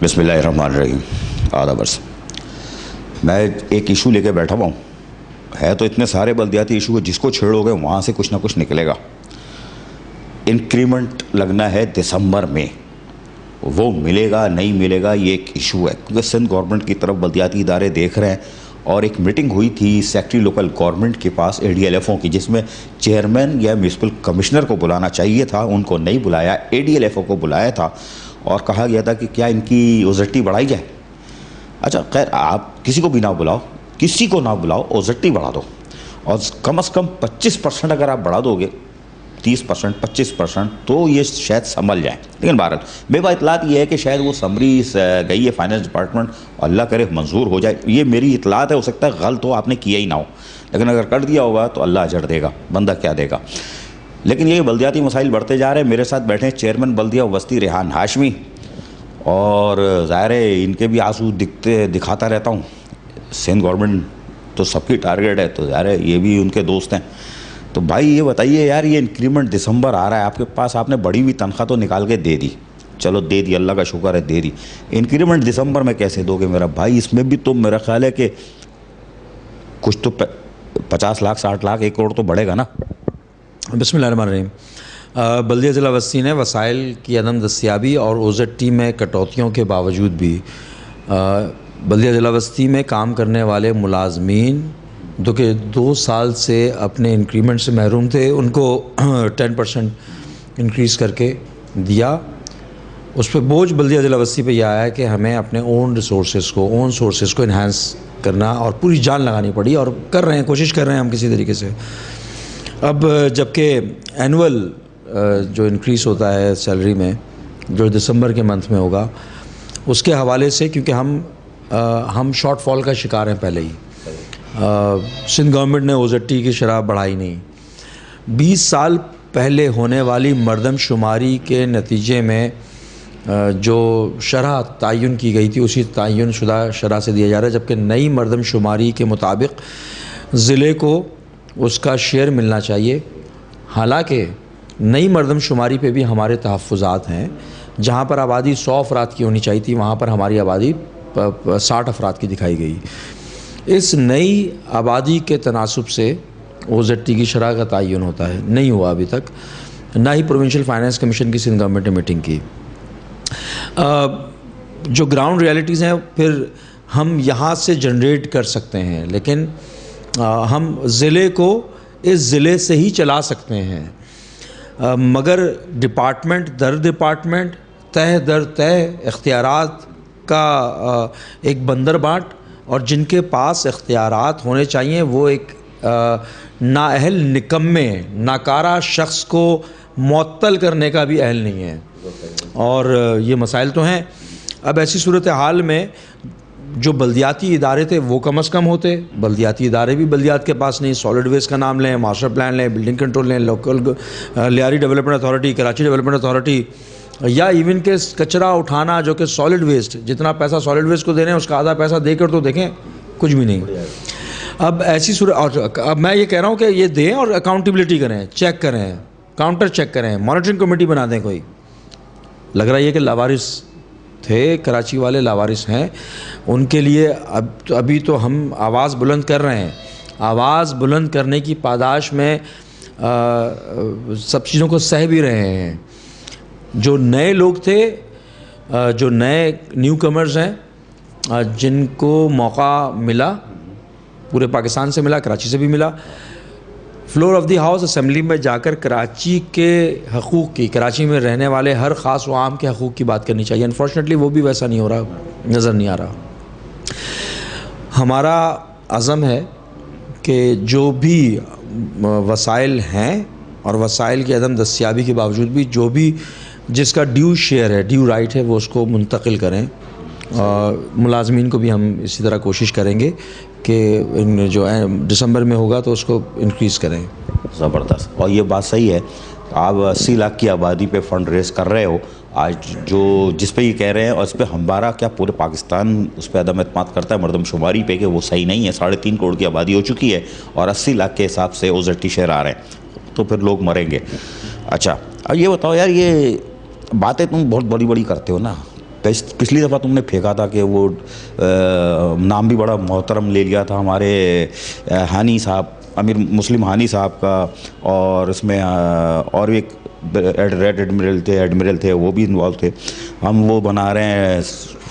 بسم اللہ الرحمن الرحیم. آدھا برس میں ایک ایشو لے کے بیٹھا ہوا ہوں. ہے تو اتنے سارے بلدیاتی ایشو جس کو چھیڑو گے وہاں سے کچھ نہ کچھ نکلے گا. انکریمنٹ لگنا ہے دسمبر میں, وہ ملے گا نہیں ملے گا یہ ایک ایشو ہے, کیونکہ سندھ گورنمنٹ کی طرف بلدیاتی ادارے دیکھ رہے ہیں. اور ایک میٹنگ ہوئی تھی سیکٹری لوکل گورنمنٹ کے پاس ADLFO کی, جس میں چیئرمین یا میونسپل کمشنر کو بلانا چاہیے تھا, ان کو نہیں بلایا, ADLFO کو بلایا تھا اور کہا گیا تھا کہ کیا ان کی اوزٹی بڑھائی جائے. اچھا خیر, آپ کسی کو بھی نہ بلاؤ, کسی کو نہ بلاؤ, اوزٹی بڑھا دو, اور کم از کم 25% اگر آپ بڑھا دو گے, 30% 25%, تو یہ شاید سنبھل جائیں. لیکن بہرحال بے با اطلاعات یہ ہے کہ شاید وہ سمری گئی ہے فائنانس ڈپارٹمنٹ, اللہ کرے منظور ہو جائے. یہ میری اطلاعات ہے, ہو سکتا ہے غلط ہو, آپ نے کیا ہی نہ ہو, لیکن اگر کر دیا ہوگا تو اللہ اجر دے گا, بندہ کیا دے گا. لیکن یہ بلدیاتی مسائل بڑھتے جا رہے ہیں. میرے ساتھ بیٹھے ہیں چیئرمین بلدیہ وسطی ریحان ہاشمی, اور ظاہر ہے ان کے بھی آنسو دکھاتا رہتا ہوں. سندھ گورنمنٹ تو سب کی ٹارگیٹ ہے, تو ظاہر ہے یہ بھی ان کے دوست ہیں. تو بھائی یہ بتائیے یار, یہ انکریمنٹ دسمبر آ رہا ہے آپ کے پاس, آپ نے بڑی ہوئی تنخواہ تو نکال کے دے دی, چلو دے دی, اللہ کا شکر ہے دے دی. انکریمنٹ دسمبر میں کیسے دو گے میرا بھائی؟ اس میں بھی تو میرا خیال ہے کہ کچھ تو 50 لاکھ 60 لاکھ 1 کروڑ تو بڑھے گا نا. بسم اللہ الرحمن الرحیم. بلدیہ ضلع وسطی نے وسائل کی عدم دستیابی اور OZT میں کٹوتیوں کے باوجود بھی بلدیہ ضلع وسطی میں کام کرنے والے ملازمین جو کہ 2 سال سے اپنے انکریمنٹ سے محروم تھے, ان کو 10% انکریز کر کے دیا. اس پہ بوجھ بلدیہ ضلع وسطی پہ یہ آیا کہ ہمیں اپنے اون سورسز کو انہانس کرنا اور پوری جان لگانی پڑی, اور کر رہے ہیں, کوشش کر رہے ہیں ہم کسی طریقے سے. اب جبکہ اینول جو انکریز ہوتا ہے سیلری میں, جو دسمبر کے منتھ میں ہوگا, اس کے حوالے سے کیونکہ ہم شارٹ فال کا شکار ہیں پہلے ہی. سندھ گورنمنٹ نے OZT کی شرح بڑھائی نہیں. 20 سال پہلے ہونے والی مردم شماری کے نتیجے میں جو شرح تعین کی گئی تھی اسی تعین شدہ شرح سے دیا جا رہا ہے, جبکہ نئی مردم شماری کے مطابق ضلع کو اس کا شیئر ملنا چاہیے. حالانکہ نئی مردم شماری پہ بھی ہمارے تحفظات ہیں. جہاں پر آبادی 100 افراد کی ہونی چاہیے تھی, وہاں پر ہماری آبادی 60 افراد کی دکھائی گئی. اس نئی آبادی کے تناسب سے OZT کی شرح کا تعین ہوتا ہے, نہیں ہوا ابھی تک, نہ ہی پروونشل فائنانس کمیشن کی سندھ گورنمنٹ نے میٹنگ کی. جو گراؤنڈ ریالٹیز ہیں پھر ہم یہاں سے جنریٹ کر سکتے ہیں, لیکن ہم ضلع کو اس ضلع سے ہی چلا سکتے ہیں, مگر ڈپارٹمنٹ در ڈپارٹمنٹ, تہ در تہ اختیارات کا ایک بندر بانٹ, اور جن کے پاس اختیارات ہونے چاہیے وہ ایک نااہل نکمے ناکارہ شخص کو معطل کرنے کا بھی اہل نہیں ہے. اور یہ مسائل تو ہیں. اب ایسی صورتحال میں جو بلدیاتی ادارے تھے وہ کم از کم ہوتے. بلدیاتی ادارے بھی بلدیات کے پاس نہیں. سالڈ ویسٹ کا نام لیں, ماسٹر پلان لیں, بلڈنگ کنٹرول لیں, local Lyari development authority, Karachi development authority, یا ایون کہ کچرا اٹھانا جو کہ سالڈ ویسٹ, جتنا پیسہ سالڈ ویسٹ کو دے رہے ہیں اس کا آدھا پیسہ دے کر تو دیکھیں کچھ بھی نہیں. اب ایسی صورت, اب میں یہ کہہ رہا ہوں کہ یہ دیں اور اکاؤنٹیبلٹی کریں, چیک کریں, کاؤنٹر چیک کریں, مانیٹرنگ کمیٹی بنا دیں. کوئی لگ رہا ہے کہ لاوارث تھے, کراچی والے لاوارث ہیں, ان کے لیے ابھی تو ہم آواز بلند کر رہے ہیں. آواز بلند کرنے کی پاداش میں سب چیزوں کو سہ بھی رہے ہیں. جو نئے لوگ تھے, جو نئے نیو کمرز ہیں, جن کو موقع ملا, پورے پاکستان سے ملا, کراچی سے بھی ملا, floor of the house assembly میں جا کر کراچی کے حقوق کی, کراچی میں رہنے والے ہر خاص و عام کے حقوق کی بات کرنی چاہیے. انفارچونیٹلی وہ بھی ویسا نہیں ہو رہا, نظر نہیں آ رہا. ہمارا عزم ہے کہ جو بھی وسائل ہیں اور وسائل کی عدم دستیابی کے باوجود بھی جو بھی جس کا ڈیو شیئر ہے, ڈیو رائٹ ہے, وہ اس کو منتقل کریں. ملازمین کو بھی ہم اسی طرح کوشش کریں گے کہ جو دسمبر میں ہوگا تو اس کو انکریز کریں. زبردست. اور یہ بات صحیح ہے, آپ 80 لاکھ کی آبادی پہ فنڈ ریز کر رہے ہو آج, جو جس پہ یہ کہہ رہے ہیں, اور اس پہ ہمارا کیا پورے پاکستان اس پہ عدم اعتماد کرتا ہے مردم شماری پہ کہ وہ صحیح نہیں ہے. 3.5 کروڑ کی آبادی ہو چکی ہے اور 80 لاکھ کے حساب سے OZT شیئر آ رہے ہیں, تو پھر لوگ مریں گے. اچھا اب یہ بتاؤ یار, یہ باتیں تم بہت بڑی بڑی کرتے ہو نا, پچھلی دفعہ تم نے پھینکا تھا کہ وہ نام بھی بڑا محترم لے لیا تھا ہمارے ہانی صاحب، امیر مسلم ہانی صاحب کا، اور اس میں اور ایک ریڈ ایڈمرل تھے وہ بھی انوالو تھے. ہم وہ بنا رہے ہیں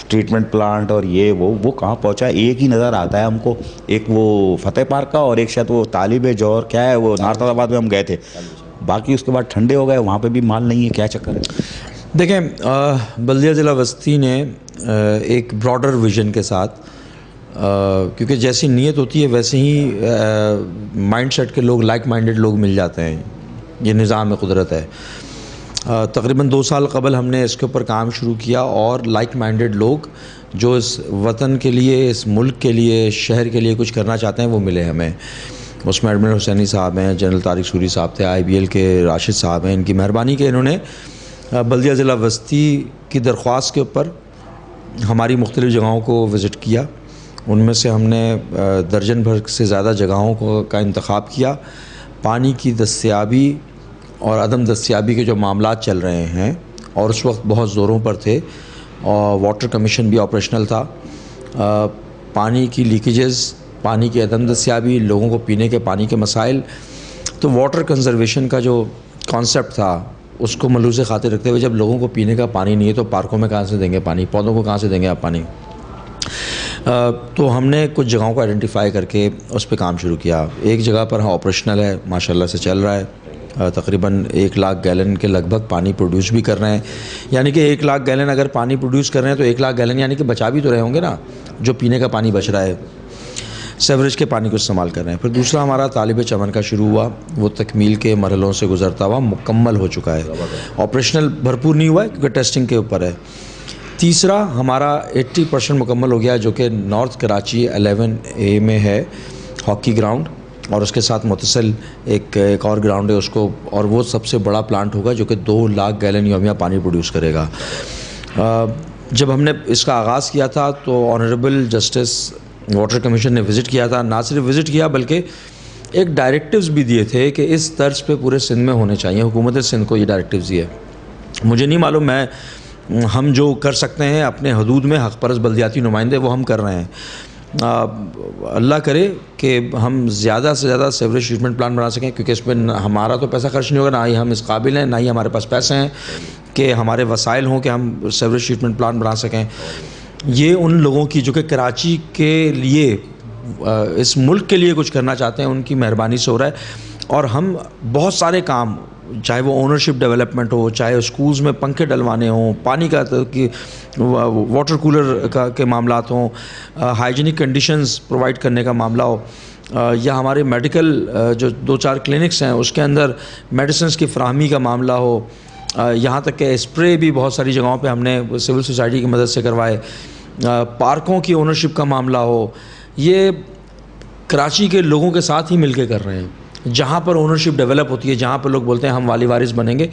ٹریٹمنٹ پلانٹ اور یہ وہ کہاں پہنچا؟ ایک ہی نظر آتا ہے ہم کو، ایک وہ فتح پارک کا اور ایک شاید وہ طالب جوہر کیا ہے وہ نارتھ آباد میں ہم گئے تھے. باقی اس کے بعد ٹھنڈے ہو گئے، وہاں پہ بھی مال نہیں ہے، کیا چکر ہے؟ دیکھیں بلدیہ ضلع وسطی نے ایک براڈر ویژن کے ساتھ، کیونکہ جیسی نیت ہوتی ہے ویسے ہی مائنڈ سیٹ کے لوگ، لائک مائنڈڈ لوگ مل جاتے ہیں، یہ نظام قدرت ہے. تقریباً 2 سال قبل ہم نے اس کے اوپر کام شروع کیا، اور لائک مائنڈڈ لوگ جو اس وطن کے لیے، اس ملک کے لیے، شہر کے لیے کچھ کرنا چاہتے ہیں وہ ملے ہمیں. اس میں ایڈمرل حسینی صاحب ہیں، جنرل طارق سوری صاحب تھے، IBL کے راشد صاحب ہیں. ان کی مہربانی کہ انہوں نے بلدیہ ضلع وسطی کی درخواست کے اوپر ہماری مختلف جگہوں کو وزٹ کیا. ان میں سے ہم نے درجن بھر سے زیادہ جگہوں کا انتخاب کیا. پانی کی دستیابی اور عدم دستیابی کے جو معاملات چل رہے ہیں اور اس وقت بہت زوروں پر تھے، اور واٹر کمیشن بھی آپریشنل تھا. پانی کی لیکیجز، پانی کی عدم دستیابی، لوگوں کو پینے کے پانی کے مسائل، تو واٹر کنزرویشن کا جو کانسیپٹ تھا اس کو ملحوظ خاطر رکھتے ہوئے جب لوگوں کو پینے کا پانی نہیں ہے تو پارکوں میں کہاں سے دیں گے پانی، پودوں کو کہاں سے دیں گے آپ پانی؟ تو ہم نے کچھ جگہوں کو آئیڈینٹیفائی کر کے اس پہ کام شروع کیا. ایک جگہ پر ہاں آپریشنل ہے، ماشاءاللہ سے چل رہا ہے، تقریباً 1 لاکھ گیلن کے لگ بھگ پانی پروڈیوس بھی کر رہے ہیں. یعنی کہ 1 لاکھ گیلن اگر پانی پروڈیوس کر رہے ہیں تو 1 لاکھ گیلن یعنی کہ بچا بھی تو رہے ہوں گے نا، جو پینے کا پانی بچ رہا ہے، سیوریج کے پانی کو استعمال کر رہے ہیں. پھر دوسرا ہمارا طالب چمن کا شروع ہوا، وہ تکمیل کے مرحلوں سے گزرتا ہوا مکمل ہو چکا ہے. آپریشنل بھرپور نہیں ہوا ہے کیونکہ ٹیسٹنگ کے اوپر ہے. تیسرا ہمارا 80% مکمل ہو گیا، جو کہ نارتھ کراچی 11A میں ہے، ہاکی گراؤنڈ، اور اس کے ساتھ متصل ایک اور گراؤنڈ ہے اس کو، اور وہ سب سے بڑا پلانٹ ہوگا جو کہ 2 لاکھ گیلن یومیہ پانی پروڈیوس کرے گا. جب ہم نے اس کا آغاز کیا تھا تو آنریبل جسٹس واٹر کمیشن نے وزٹ کیا تھا. نہ صرف وزٹ کیا بلکہ ایک ڈائریکٹیوز بھی دیے تھے کہ اس طرز پہ پورے سندھ میں ہونے چاہیے. حکومت سندھ کو یہ ڈائریکٹیوز دیے. مجھے نہیں معلوم، ہم جو کر سکتے ہیں اپنے حدود میں، حق پرست بلدیاتی نمائندے وہ ہم کر رہے ہیں. اللہ کرے کہ ہم زیادہ سے زیادہ سیوریج ٹریٹمنٹ پلان بنا سکیں، کیونکہ اس میں ہمارا تو پیسہ خرچ نہیں ہوگا، نہ ہی ہم اس قابل ہیں، نہ ہی ہمارے پاس پیسے ہیں کہ ہمارے وسائل ہوں کہ ہم سیوریج ٹریٹمنٹ پلان بنا سکیں. یہ ان لوگوں کی جو کہ کراچی کے لیے، اس ملک کے لیے کچھ کرنا چاہتے ہیں، ان کی مہربانی سے ہو رہا ہے. اور ہم بہت سارے کام، چاہے وہ اونرشپ ڈیولپمنٹ ہو، چاہے اسکولز میں پنکھے ڈلوانے ہوں، پانی کا واٹر کولر کے معاملات ہوں، ہائیجینک کنڈیشنز پرووائڈ کرنے کا معاملہ ہو، یا ہمارے میڈیکل جو 2-4 کلینکس ہیں اس کے اندر میڈیسنز کی فراہمی کا معاملہ ہو، یہاں تک کہ اسپرے بھی بہت ساری جگہوں پہ ہم نے سول سوسائٹی کی مدد سے کروائے، پارکوں کی اونرشپ کا معاملہ ہو، یہ کراچی کے لوگوں کے ساتھ ہی مل کے کر رہے ہیں. جہاں پر اونرشپ ڈیولپ ہوتی ہے، جہاں پر لوگ بولتے ہیں ہم والی وارث بنیں گے،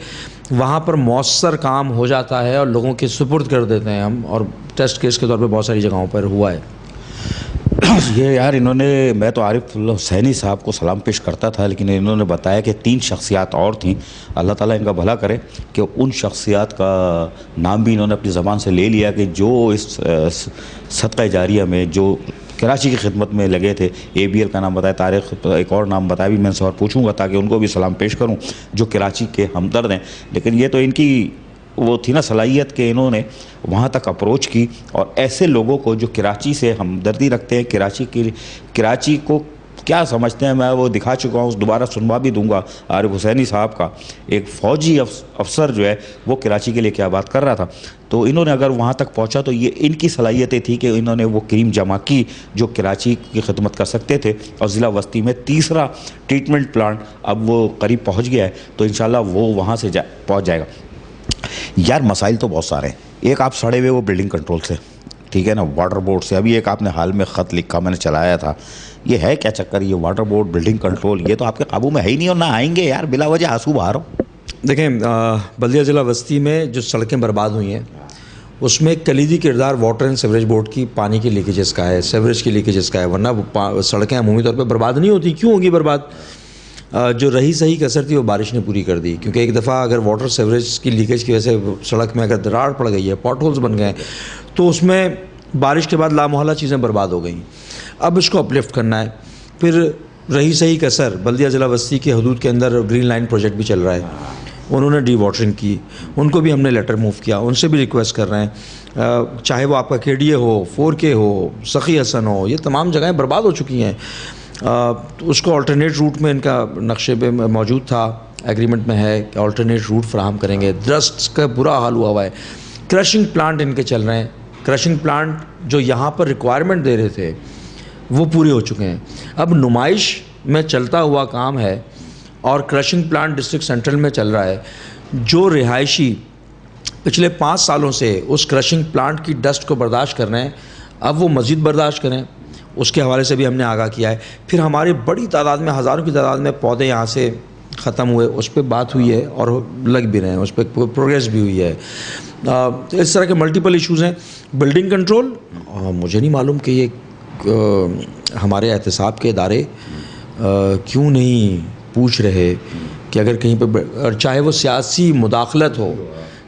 وہاں پر مؤثر کام ہو جاتا ہے اور لوگوں کے سپرد کر دیتے ہیں ہم. اور ٹیسٹ کیس کے طور پہ بہت ساری جگہوں پر ہوا ہے. یہ یار انہوں نے، میں تو عارف اللہ حسینی صاحب کو سلام پیش کرتا تھا، لیکن انہوں نے بتایا کہ 3 شخصیات اور تھیں. اللہ تعالیٰ ان کا بھلا کرے کہ ان شخصیات کا نام بھی انہوں نے اپنی زبان سے لے لیا کہ جو اس صدقہ جاریہ میں جو کراچی کی خدمت میں لگے تھے. ABL کا نام بتایا، طارق ایک اور نام بتایا، بھی میں ان سے اور پوچھوں گا تاکہ ان کو بھی سلام پیش کروں جو کراچی کے ہمدرد ہیں. لیکن یہ تو ان کی وہ تھی نا صلاحیت کہ انہوں نے وہاں تک اپروچ کی اور ایسے لوگوں کو جو کراچی سے ہمدردی رکھتے ہیں، کراچی کو کیا سمجھتے ہیں، میں وہ دکھا چکا ہوں، دوبارہ سنوا بھی دوں گا. عارف حسینی صاحب کا ایک فوجی افسر جو ہے وہ کراچی کے لیے کیا بات کر رہا تھا. تو انہوں نے اگر وہاں تک پہنچا تو یہ ان کی صلاحیتیں تھی کہ انہوں نے وہ کریم جمع کی جو کراچی کی خدمت کر سکتے تھے. اور ضلع وسطی میں تیسرا ٹریٹمنٹ پلانٹ اب وہ قریب پہنچ گیا ہے، تو انشاءاللہ وہ وہاں سے پہنچ جائے گا. یار مسائل تو بہت سارے ہیں. ایک آپ سڑے ہوئے وہ بلڈنگ کنٹرول سے، ٹھیک ہے نا، واٹر بورڈ سے. ابھی ایک آپ نے حال میں خط لکھا، میں نے چلایا تھا. یہ ہے کیا چکر؟ یہ واٹر بورڈ، بلڈنگ کنٹرول، یہ تو آپ کے قابو میں ہے ہی نہیں اور نہ آئیں گے یار. بلا وجہ آنسو بہا رہا ہوں. دیکھیں بلدیہ ضلع وسطی میں جو سڑکیں برباد ہوئی ہیں اس میں کلیدی کردار واٹر اینڈ سیوریج بورڈ کی پانی کی لیکیجز کا ہے، سیوریج کی لیکیجز کا ہے. ورنہ سڑکیں عمومی طور پہ برباد نہیں ہوتی. کیوں ہوگی برباد؟ جو رہی صحیح کسر تھی وہ بارش نے پوری کر دی، کیونکہ ایک دفعہ اگر واٹر سیوریج کی لیکیج کی وجہ سے سڑک میں اگر دراڑ پڑ گئی ہے، پاٹ ہولز بن گئے تو اس میں بارش کے بعد لامحالہ چیزیں برباد ہو گئیں. اب اس کو اپلفٹ کرنا ہے. پھر رہی صحیح کسر بلدیہ ضلع وسطی کے حدود کے اندر گرین لائن پروجیکٹ بھی چل رہا ہے، انہوں نے ڈی واٹرنگ کی، ان کو بھی ہم نے لیٹر موو کیا، ان سے بھی ریکویسٹ کر رہے ہیں، چاہے وہ آپ کا KDA ہو، 4K ہو، سخی حسن ہو، یہ تمام جگہیں برباد ہو چکی ہیں. اس کو آلٹرنیٹ روٹ میں ان کا نقشے پہ موجود تھا، ایگریمنٹ میں ہے کہ آلٹرنیٹ روٹ فراہم کریں گے. ڈسٹ کا برا حال ہوا ہے. کرشنگ پلانٹ ان کے چل رہے ہیں، کرشنگ پلانٹ جو یہاں پر ریکوائرمنٹ دے رہے تھے وہ پورے ہو چکے ہیں. اب نمائش میں چلتا ہوا کام ہے اور کرشنگ پلانٹ ڈسٹرکٹ سینٹرل میں چل رہا ہے. جو رہائشی پچھلے 5 سالوں سے اس کرشنگ پلانٹ کی ڈسٹ کو برداشت کر رہے ہیں، اب وہ مزید برداشت کریں، اس کے حوالے سے بھی ہم نے آگاہ کیا ہے. پھر ہماری بڑی تعداد میں، ہزاروں کی تعداد میں پودے یہاں سے ختم ہوئے، اس پہ بات ہوئی ہے اور لگ بھی رہے ہیں، اس پہ پروگریس بھی ہوئی ہے. اس طرح کے ملٹیپل ایشوز ہیں. بلڈنگ کنٹرول، مجھے نہیں معلوم کہ یہ ہمارے احتساب کے ادارے کیوں نہیں پوچھ رہے کہ اگر کہیں پہ، چاہے وہ سیاسی مداخلت ہو،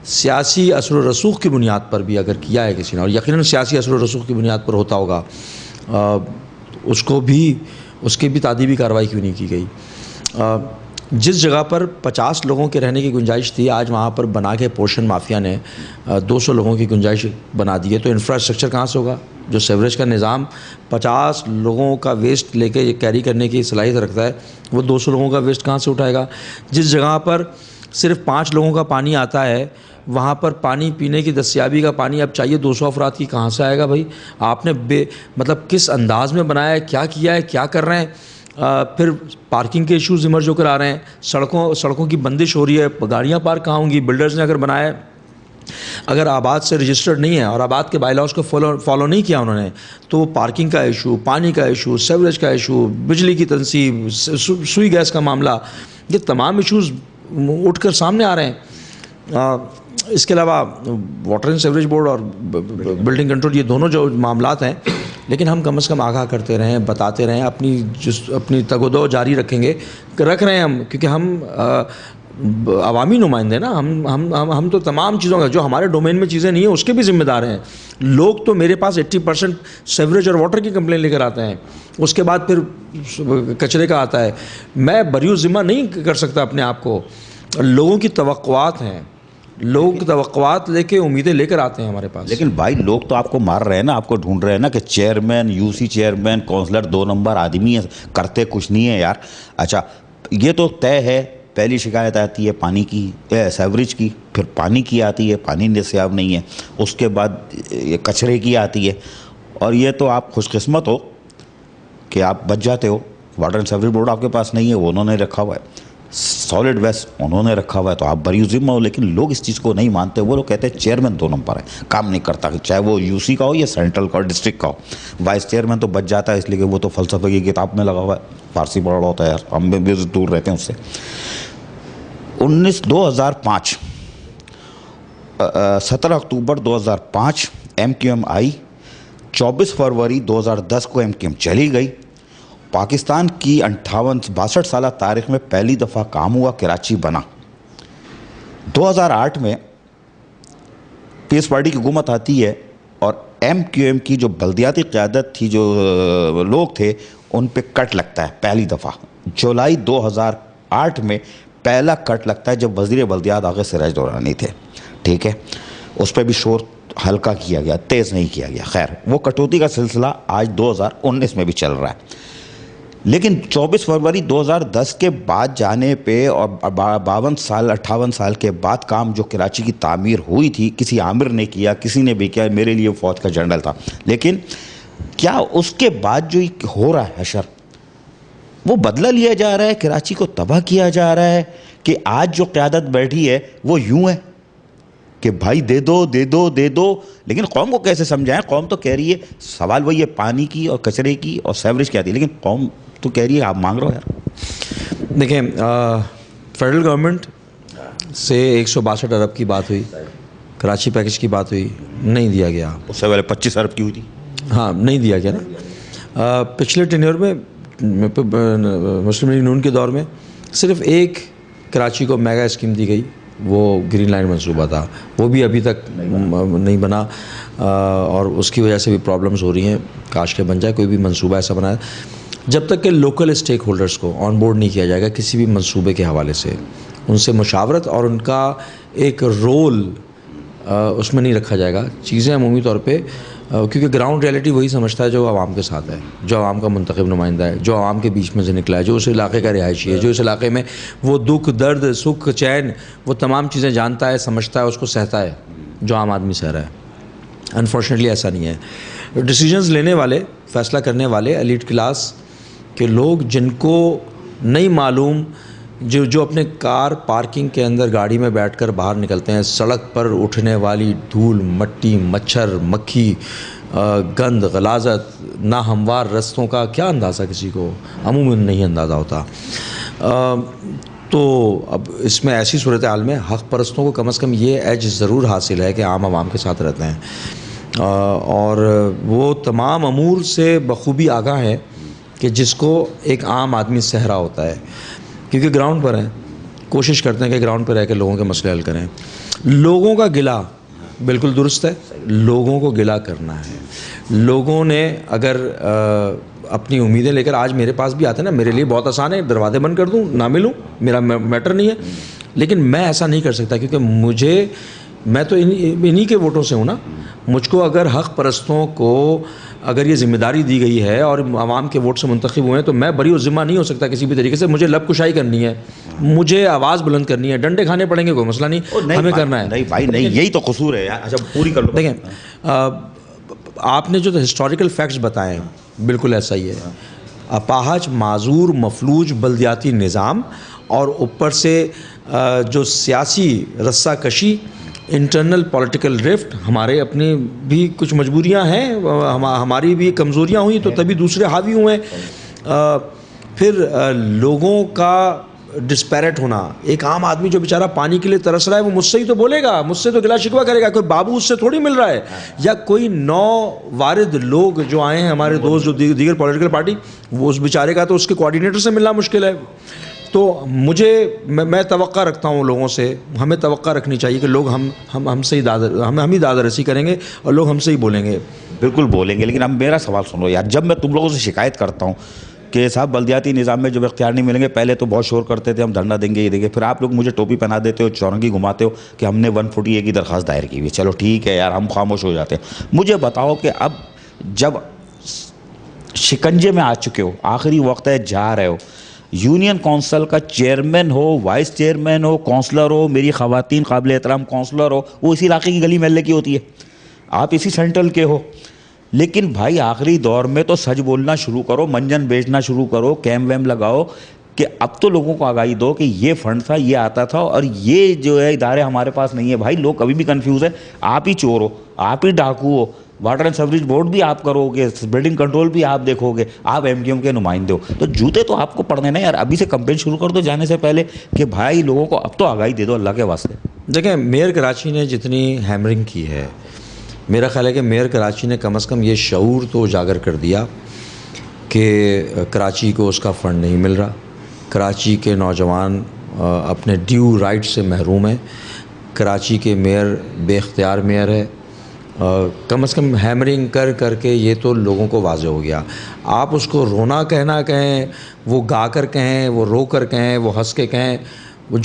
سیاسی اثر و رسوخ کی بنیاد پر بھی اگر کیا ہے کسی نے، اور یقیناً سیاسی اثر و رسوخ کی بنیاد پر ہوتا ہوگا، اس کی بھی تعدیبی کارروائی کیوں نہیں کی گئی. جس جگہ پر 50 لوگوں کے رہنے کی گنجائش تھی، آج وہاں پر بنا کے پوشن مافیا نے 200 لوگوں کی گنجائش بنا دی ہے. تو انفراسٹرکچر کہاں سے ہوگا؟ جو سیوریج کا نظام 50 لوگوں کا ویسٹ لے کے کیری کرنے کی صلاحیت رکھتا ہے، وہ 200 لوگوں کا ویسٹ کہاں سے اٹھائے گا؟ جس جگہ پر صرف 5 لوگوں کا پانی آتا ہے، وہاں پر پانی پینے کی دستیابی کا پانی اب چاہیے 200 افراد کی، کہاں سے آئے گا بھائی؟ آپ نے مطلب کس انداز میں بنایا ہے، کیا کیا ہے، کیا کر رہے ہیں؟ پھر پارکنگ کے ایشوز ایمرج ہو کر آ رہے ہیں. سڑکوں کی بندش ہو رہی ہے، گاڑیاں پارک کہاں ہوں گی؟ بلڈرز نے اگر بنایا ہے، اگر آباد سے رجسٹرڈ نہیں ہے اور آباد کے بائی لاز کو فالو نہیں کیا انہوں نے، تو پارکنگ کا ایشو، پانی کا ایشو، سیوریج کا ایشو، بجلی کی تنصیب، سوئی گیس کا معاملہ، یہ تمام ایشوز اٹھ کر سامنے آ رہے ہیں. اس کے علاوہ واٹر اینڈ سیوریج بورڈ اور بلڈنگ کنٹرول، یہ دونوں جو معاملات ہیں، لیکن ہم کم از کم آگاہ کرتے رہیں، بتاتے رہیں، اپنی تگ و دو جاری رکھیں گے، رکھ رہے ہیں ہم، کیونکہ ہم عوامی نمائندے نا، ہم تو تمام چیزوں کا، جو ہمارے ڈومین میں چیزیں نہیں ہیں اس کے بھی ذمہ دار ہیں. لوگ تو میرے پاس 80% سیوریج اور واٹر کی کمپلین لے کر آتے ہیں، اس کے بعد پھر کچرے کا آتا ہے. میں بریو ذمہ نہیں کر سکتا اپنے آپ کو. لوگوں کی توقعات ہیں، لوگ توقعات لے کے امیدیں لے کر آتے ہیں ہمارے پاس. لیکن بھائی لوگ تو آپ کو مار رہے ہیں نا، آپ کو ڈھونڈ رہے ہیں نا کہ chairman, UC chairman, councillor 2 number آدمی ہیں، کرتے کچھ نہیں ہے یار. اچھا یہ تو طے ہے، پہلی شکایت آتی ہے پانی کی، سیوریج کی، پھر پانی کی آتی ہے، پانی دستیاب نہیں ہے، اس کے بعد یہ کچرے کی آتی ہے. اور یہ تو آپ خوش قسمت ہو کہ آپ بچ جاتے ہو. واٹر اینڈ سیوریج بورڈ آپ کے پاس نہیں ہے، وہ انہوں نے رکھا ہوا ہے. سالڈ ویسٹ انہوں نے رکھا ہوا ہے، تو آپ بری ذمہ ہو. لیکن لوگ اس چیز کو نہیں مانتے. وہ لوگ کہتے ہیں چیئرمین 2 نمبر ہے، کام نہیں کرتا، چاہے وہ UC کا ہو یا سینٹرل کا ہو، ڈسٹرکٹ کا ہو. وائس چیئرمین تو بچ جاتا ہے، اس لیے کہ وہ تو فلسفے کی کتاب میں لگا ہوا ہے، فارسی پڑھ رہا ہوتا ہے یار، ہم بھی دور رہتے ہیں اس سے. 2005 17 اکتوبر 2005 MQM آئی. 24 فروری 2010 کو MQM چلی گئی. پاکستان کی 62 سالہ تاریخ میں پہلی دفعہ کام ہوا، کراچی بنا. 2008 میں پیس پارٹی کی حکومت آتی ہے اور MQM کی جو بلدیاتی قیادت تھی، جو لوگ تھے، ان پہ کٹ لگتا ہے پہلی دفعہ. جولائی 2008 میں پہلا کٹ لگتا ہے، جب وزیر بلدیات آغا سراج دورانی تھے. ٹھیک ہے، اس پہ بھی شور ہلکا کیا گیا، تیز نہیں کیا گیا. خیر، وہ کٹوتی کا سلسلہ آج 2019 میں بھی چل رہا ہے. لیکن 24 فروری 2010 کے بعد جانے پہ اور 58 سال کے بعد کام جو کراچی کی تعمیر ہوئی تھی، کسی عامر نے کیا، کسی نے بھی کیا، میرے لیے فوج کا جنرل تھا. لیکن کیا اس کے بعد جو ہو رہا ہے حشر، وہ بدلہ لیا جا رہا ہے، کراچی کو تباہ کیا جا رہا ہے، کہ آج جو قیادت بیٹھی ہے وہ یوں ہے کہ بھائی دے دو دے دو دے دو. لیکن قوم کو کیسے سمجھائیں؟ قوم تو کہہ رہی ہے، سوال وہی ہے، پانی کی اور کچرے کی اور سیوریج کی آتی ہے، لیکن قوم تو کہہ رہی ہے آپ مانگ رہے ہو یار. دیکھیں، فیڈرل گورنمنٹ سے 162 ارب کی بات ہوئی، کراچی پیکج کی بات ہوئی، نہیں دیا گیا. اس سے پہلے 25 ارب کی ہوئی تھی. ہاں، نہیں دیا گیا نا. پچھلے ٹینیور میں مسلم لیگ نون کے دور میں صرف ایک کراچی کو میگا اسکیم دی گئی، وہ گرین لائن منصوبہ تھا، وہ بھی ابھی تک نہیں بنا، اور اس کی وجہ سے بھی پرابلمز ہو رہی ہیں. کاش کے بن جائے کوئی بھی منصوبہ ایسا بنایا. جب تک کہ لوکل اسٹیک ہولڈرز کو آن بورڈ نہیں کیا جائے گا کسی بھی منصوبے کے حوالے سے، ان سے مشاورت اور ان کا ایک رول اس میں نہیں رکھا جائے گا، چیزیں عمومی طور پہ، کیونکہ گراؤنڈ ریئلٹی وہی سمجھتا ہے جو عوام کے ساتھ ہے، جو عوام کا منتخب نمائندہ ہے، جو عوام کے بیچ میں سے نکلا ہے، جو اس علاقے کا رہائشی ہے، جو اس علاقے میں وہ دکھ درد سکھ چین وہ تمام چیزیں جانتا ہے، سمجھتا ہے، اس کو سہتا ہے جو عام آدمی سہ رہا ہے. انفارچونیٹلی ایسا نہیں ہے. ڈیسیجنز لینے والے، فیصلہ کرنے والے ایلیٹ کلاس کے لوگ، جن کو نہیں معلوم، جو اپنے کار پارکنگ کے اندر گاڑی میں بیٹھ کر باہر نکلتے ہیں، سڑک پر اٹھنے والی دھول مٹی مچھر مکھی گند غلاظت ناہموار رستوں کا کیا اندازہ کسی کو عموماً نہیں اندازہ ہوتا. تو اب اس میں ایسی صورتحال میں حق پرستوں کو کم از کم یہ ایج ضرور حاصل ہے کہ عام عوام کے ساتھ رہتے ہیں، اور وہ تمام امور سے بخوبی آگاہ ہیں کہ جس کو ایک عام آدمی سہ رہا ہوتا ہے، کیونکہ گراؤنڈ پر ہیں، کوشش کرتے ہیں کہ گراؤنڈ پر رہ کے لوگوں کے مسئلے حل کریں. لوگوں کا گلہ بالکل درست ہے، لوگوں کو گلہ کرنا ہے. لوگوں نے اگر اپنی امیدیں لے کر آج میرے پاس بھی آتے ہیں نا، میرے لیے بہت آسان ہے، دروازے بند کر دوں، نہ ملوں، میرا میٹر نہیں ہے، لیکن میں ایسا نہیں کر سکتا کیونکہ میں تو انہی کے ووٹوں سے ہوں نا. مجھ کو اگر حق پرستوں کو اگر یہ ذمہ داری دی گئی ہے اور عوام کے ووٹ سے منتخب ہوئے ہیں تو میں بری و ذمہ نہیں ہو سکتا کسی بھی طریقے سے. مجھے لب کشائی کرنی ہے، مجھے آواز بلند کرنی ہے، ڈنڈے کھانے پڑیں گے، کوئی مسئلہ نہیں، ہمیں کرنا ہے. نہیں بھائی نہیں، یہی تو قصور ہے. اچھا پوری کر لو. دیکھیں آپ نے جو ہسٹوریکل فیکٹس بتائے ہیں بالکل ایسا ہی ہے. اپاہج معذور مفلوج بلدیاتی نظام، اور اوپر سے جو سیاسی رسہ کشی، انٹرنل پولیٹیکل رفٹ، ہمارے اپنی بھی کچھ مجبوریاں ہیں، ہماری بھی کمزوریاں ہوئیں تو تبھی دوسرے حاوی ہوئے. پھر لوگوں کا ڈسپیرٹ ہونا. ایک عام آدمی جو بیچارہ پانی کے لیے ترس رہا ہے وہ مجھ سے ہی تو بولے گا، مجھ سے تو گلا شکوہ کرے گا، کوئی بابو اس سے تھوڑی مل رہا ہے، یا کوئی نو وارد لوگ جو آئے ہیں ہمارے دوست جو دیگر پولیٹیکل پارٹی، وہ اس بیچارے کا تو اس کے کوآرڈینیٹر سے ملنا مشکل ہے. تو میں توقع رکھتا ہوں لوگوں سے، ہمیں توقع رکھنی چاہیے کہ لوگ ہم سے ہی ہم ہی داد رسی کریں گے اور لوگ ہم سے ہی بولیں گے. بالکل بولیں گے، لیکن اب میرا سوال سنو یار. جب میں تم لوگوں سے شکایت کرتا ہوں کہ صاحب بلدیاتی نظام میں جب اختیار نہیں ملیں گے، پہلے تو بہت شور کرتے تھے ہم دھرنا دیں گے یہ دیں گے، پھر آپ لوگ مجھے ٹوپی پہنا دیتے ہو، چورنگی گھماتے ہو کہ ہم نے 148 کی درخواست دائر کی ہوئی. چلو ٹھیک ہے یار، ہم خاموش ہو جاتے ہیں. مجھے بتاؤ کہ اب جب شکنجے میں آ چکے ہو، آخری وقت ہے، جا رہے ہو، یونین کونسل کا چیئرمین ہو، وائس چیئرمین ہو، کونسلر ہو، میری خواتین قابل احترام کونسلر ہو، وہ اسی علاقے کی گلی محلے کی ہوتی ہے، آپ اسی سینٹرل کے ہو، لیکن بھائی آخری دور میں تو سچ بولنا شروع کرو، منجن بیچنا شروع کرو، کیم ویم لگاؤ کہ اب تو لوگوں کو آگاہی دو کہ یہ فنڈ تھا، یہ آتا تھا، اور یہ جو ہے ادارے ہمارے پاس نہیں ہے. بھائی لوگ کبھی بھی کنفیوز ہے، آپ ہی چور ہو، آپ ہی ڈاکو ہو، واٹر اینڈ سیوریج بورڈ بھی آپ کرو گے، بلڈنگ کنٹرول بھی آپ دیکھو گے، آپ ایم ڈی ایم کے نمائندے ہو، تو جوتے تو آپ کو پڑنے نا یار. ابھی سے کمپین شروع کر دو جانے سے پہلے کہ بھائی لوگوں کو اب تو آگاہی دے دو اللہ کے واسطے. دیکھیں میئر کراچی نے جتنی ہیمرنگ کی ہے، میرا خیال ہے کہ میئر کراچی نے کم از کم یہ شعور تو اجاگر کر دیا کہ کراچی کو اس کا فنڈ نہیں مل رہا، کراچی کے نوجوان اپنے ڈیو رائٹ سے محروم ہیں، کراچی کے میئر بے اختیار میئر ہے. کم از کم ہیمرنگ کر کر کے یہ تو لوگوں کو واضح ہو گیا. آپ اس کو رونا کہنا کہیں، وہ گا کر کہیں، وہ رو کر کہیں، وہ ہنس کے کہیں،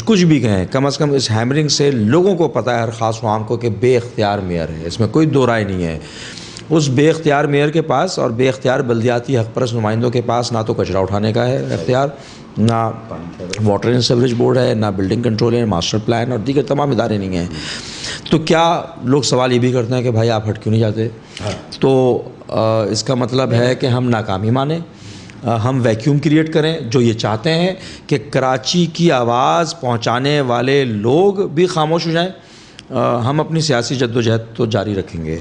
کچھ بھی کہیں، کم از کم اس ہیمرنگ سے لوگوں کو پتہ ہے، ہر خاص و عام کو، کہ بے اختیار میئر ہے. اس میں کوئی دو رائے نہیں ہے. اس بے اختیار میئر کے پاس اور بے اختیار بلدیاتی حق پرست نمائندوں کے پاس نہ تو کچرا اٹھانے کا ہے اختیار، نہ واٹر اینڈ سیوریج بورڈ ہے، نہ بلڈنگ کنٹرول ہے، ماسٹر پلان اور دیگر تمام ادارے نہیں ہیں. تو کیا لوگ سوال یہ بھی کرتے ہیں کہ بھائی آپ ہٹ کیوں نہیں جاتے؟ تو اس کا مطلب ہے کہ ہم ناکامی مانیں، ہم ویکیوم کریٹ کریں. جو یہ چاہتے ہیں کہ کراچی کی آواز پہنچانے والے لوگ بھی خاموش ہو جائیں. ہم اپنی سیاسی جدوجہد تو جاری رکھیں گے.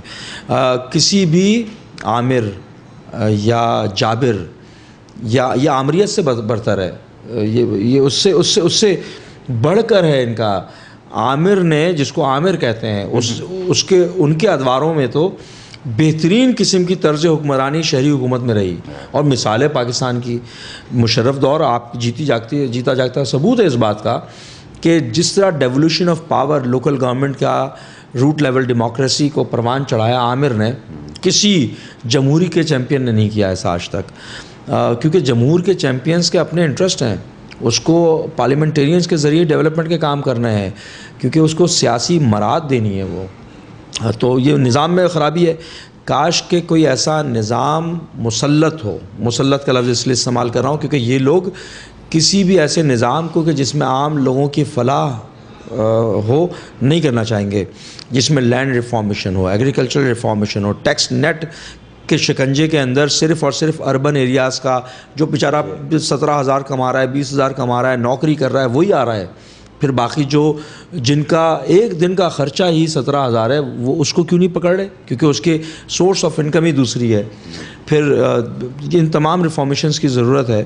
کسی بھی عامر یا جابر یا عامریت سے برتر ہے، یہ اس سے بڑھ کر ہے ان کا. عامر نے، جس کو عامر کہتے ہیں، ان کے ادواروں میں تو بہترین قسم کی طرز حکمرانی شہری حکومت میں رہی، اور مثال ہے پاکستان کی مشرف دور آپ جیتا جاگتا ثبوت ہے اس بات کا کہ جس طرح devolution of power local government کا روٹ لیول ڈیموکریسی کو پروان چڑھایا عامر نے، کسی جمہوری کے چیمپئن نے نہیں کیا ایسا آج تک، کیونکہ جمہور کے چیمپئنس کے اپنے انٹرسٹ ہیں، اس کو پارلیمنٹیرینز کے ذریعے ڈیولپمنٹ کے کام کرنے ہیں، کیونکہ اس کو سیاسی مراد دینی ہے وہ، تو یہ نظام میں خرابی ہے۔ کاش کہ کوئی ایسا نظام مسلط ہو، مسلط کا لفظ اس لیے استعمال کر رہا ہوں کیونکہ یہ لوگ کسی بھی ایسے نظام کو کہ جس میں عام لوگوں کی فلاح ہو نہیں کرنا چاہیں گے، جس میں لینڈ ریفارمیشن ہو، ایگریکلچرل ریفارمیشن ہو، ٹیکس نیٹ کے شکنجے کے اندر صرف اور صرف اربن ایریاز کا جو بیچارہ 17,000 کما رہا ہے، 20,000 کما رہا ہے، نوکری کر رہا ہے، وہی آ رہا ہے، پھر باقی جو جن کا ایک دن کا خرچہ ہی 17,000 ہے وہ اس کو کیوں نہیں پکڑ رہے، کیونکہ اس کے سورس آف انکم ہی دوسری ہے۔ پھر ان تمام ریفارمیشنز کی ضرورت ہے،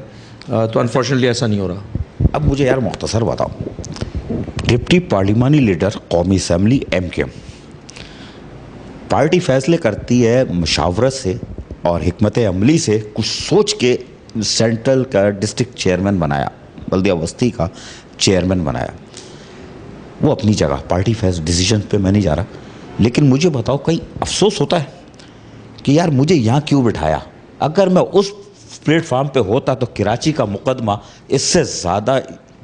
تو انفارچونیٹلی ایسا نہیں ہو رہا۔ اب مجھے یار مختصر بتاؤ، ڈپٹی پارلیمانی لیڈر قومی assembly M Q M, party فیصلے کرتی ہے مشاورت سے اور حکمت عملی سے، کچھ سوچ کے سینٹرل کا ڈسٹرکٹ چیئرمین بنایا، بلدیہ وسطی کا چیئرمین بنایا، وہ اپنی جگہ پارٹی ڈیسیجن پہ میں نہیں جا رہا، لیکن مجھے بتاؤ کہیں افسوس ہوتا ہے کہ یار مجھے یہاں کیوں بٹھایا؟ اگر میں اس پلیٹ فارم پہ ہوتا تو کراچی کا مقدمہ اس سے زیادہ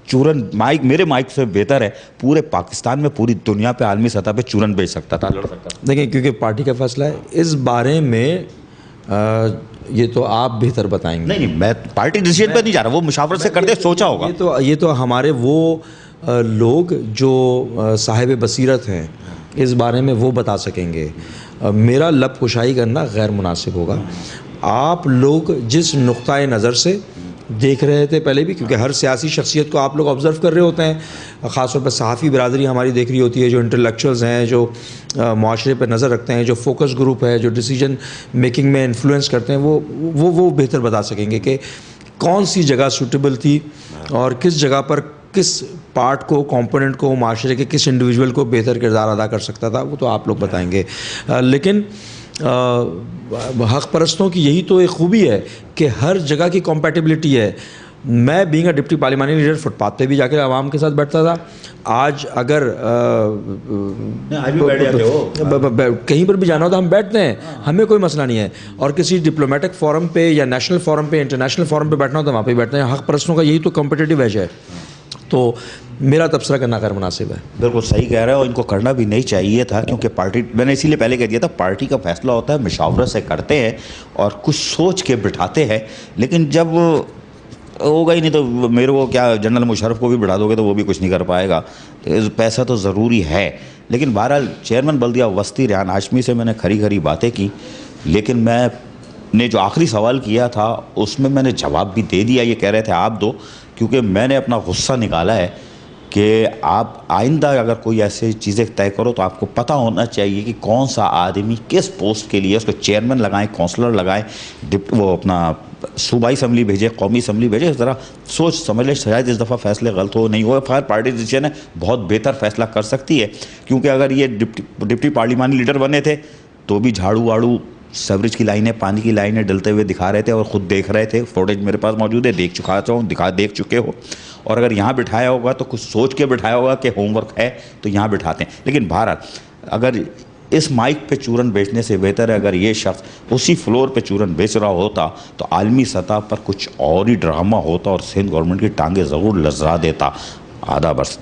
چورن میرے مائک سے بہتر ہے، پورے پاکستان میں، پوری دنیا پہ، عالمی سطح پہ چورن بیچ سکتا تھا، لڑ سکتا تھا۔ دیکھیں کیونکہ پارٹی کا فیصلہ ہے اس بارے میں، یہ تو آپ بہتر بتائیں گے۔ نہیں میں پارٹی ڈیسیجن پہ نہیں جا رہا، وہ مشاورت سے کرتے سوچا ہوگا۔ یہ تو ہمارے وہ لوگ جو صاحب بصیرت ہیں اس بارے میں وہ بتا سکیں گے، میرا لب کشائی کرنا غیر مناسب ہوگا۔ آپ لوگ جس نقطۂ نظر سے دیکھ رہے تھے پہلے بھی، کیونکہ ہر سیاسی شخصیت کو آپ لوگ آبزرو کر رہے ہوتے ہیں، خاص طور پر صحافی برادری ہماری دیکھ رہی ہوتی ہے، جو انٹلیکچوئلز ہیں، جو معاشرے پہ نظر رکھتے ہیں، جو فوکس گروپ ہے، جو ڈیسیجن میکنگ میں انفلوئنس کرتے ہیں، وہ بہتر بتا سکیں گے کہ کون سی جگہ سوٹیبل تھی اور کس جگہ پر کس پارٹ کو، کمپوننٹ کو، معاشرے کے کس انڈیویجول کو بہتر کردار ادا کر سکتا تھا، وہ تو آپ لوگ بتائیں گے۔ لیکن حق پرستوں کی یہی تو ایک خوبی ہے کہ ہر جگہ کی کمپیٹیبلٹی ہے۔ میں بینگ اے ڈپٹی پارلیمانی لیڈر فٹ پاتھ پہ بھی جا کے عوام کے ساتھ بیٹھتا تھا، آج اگر کہیں پر بھی جانا ہو تو ہم بیٹھتے ہیں، ہمیں کوئی مسئلہ نہیں ہے، اور کسی ڈپلومیٹک فورم پہ یا نیشنل فورم پہ، انٹرنیشنل فورم پہ بیٹھنا ہو تو وہاں پہ بیٹھتے ہیں۔ حق پرستوں کا یہی تو کمپٹیٹیو ایج ہے، تو میرا تبصرہ کرنا غیر مناسب ہے۔ بالکل صحیح کہہ رہے ہیں، اور ان کو کرنا بھی نہیں چاہیے تھا، کیونکہ پارٹی، میں نے اسی لیے پہلے کہہ دیا تھا، پارٹی کا فیصلہ ہوتا ہے، مشاورت سے کرتے ہیں اور کچھ سوچ کے بٹھاتے ہیں، لیکن جب ہوگا ہی نہیں تو میرے کو کیا، جنرل مشرف کو بھی بٹھا دو گے تو وہ بھی کچھ نہیں کر پائے گا، پیسہ تو ضروری ہے۔ لیکن بہرحال چیئرمین بلدیہ وسطی ریحان ہاشمی سے میں نے کھری باتیں کی، لیکن میں نے جو آخری سوال کیا تھا اس میں نے جواب بھی دے دیا، یہ کہہ رہے تھے آپ دو، کیونکہ میں نے اپنا غصہ نکالا ہے کہ آپ آئندہ اگر کوئی ایسی چیزیں طے کرو تو آپ کو پتہ ہونا چاہیے کہ کون سا آدمی کس پوسٹ کے لیے، اس کو چیئرمین لگائیں، کونسلر لگائیں، وہ اپنا صوبائی اسمبلی بھیجے، قومی اسمبلی بھیجے، ذرا سوچ سمجھ لیں، شاید اس دفعہ فیصلے غلط ہو، نہیں ہو، خیر پارٹی ڈیسیجن ہے، بہت بہتر فیصلہ کر سکتی ہے، کیونکہ اگر یہ ڈپٹی پارلیمانی لیڈر بنے تھے تو بھی جھاڑو واڑو، سیوریج کی لائنیں، پانی کی لائنیں ڈلتے ہوئے دکھا رہے تھے، اور خود دیکھ رہے تھے، فوٹیج میرے پاس موجود ہے، دیکھ چکے ہو، اور اگر یہاں بٹھایا ہوگا تو کچھ سوچ کے بٹھایا ہوگا کہ ہوم ورک ہے تو یہاں بٹھاتے ہیں۔ لیکن بہرحال اگر اس مائک پہ چورن بیچنے سے بہتر ہے اگر یہ شخص اسی فلور پہ چورن بیچ رہا ہوتا تو عالمی سطح پر کچھ اور ہی ڈرامہ ہوتا اور سندھ گورنمنٹ کی ٹانگیں ضرور لرزا دیتا۔ آدھا برس